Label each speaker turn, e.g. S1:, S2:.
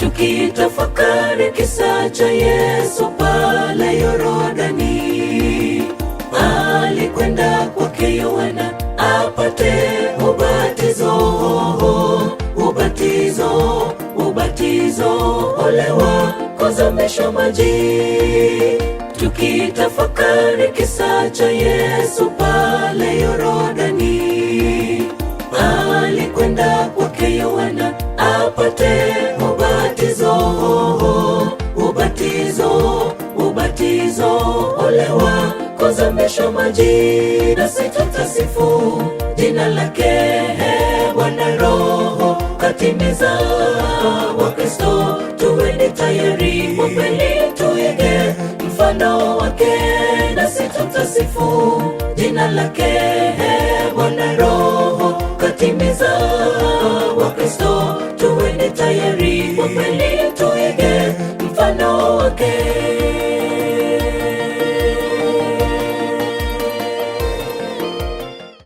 S1: tukitafakari kisa cha Yesu pale Yordani. Alikwenda kwake Yohana apate ubatizo, ole wako zamisha maji. Tukitafakari kisa cha Yesu pale Yordani. Alikwenda kwake Yohana apate ubatizo, ole wako zamisha maji. Nasi tutasifu jina lake Bwana. Roho katimiza wa Kristo, tuweni tayari kwa kweli tuige mfano wake. Nasi tutasifu jina lake Bwana. Roho katimiza wa Kristo, tuweni tayari kwa kweli tuige mfano wake.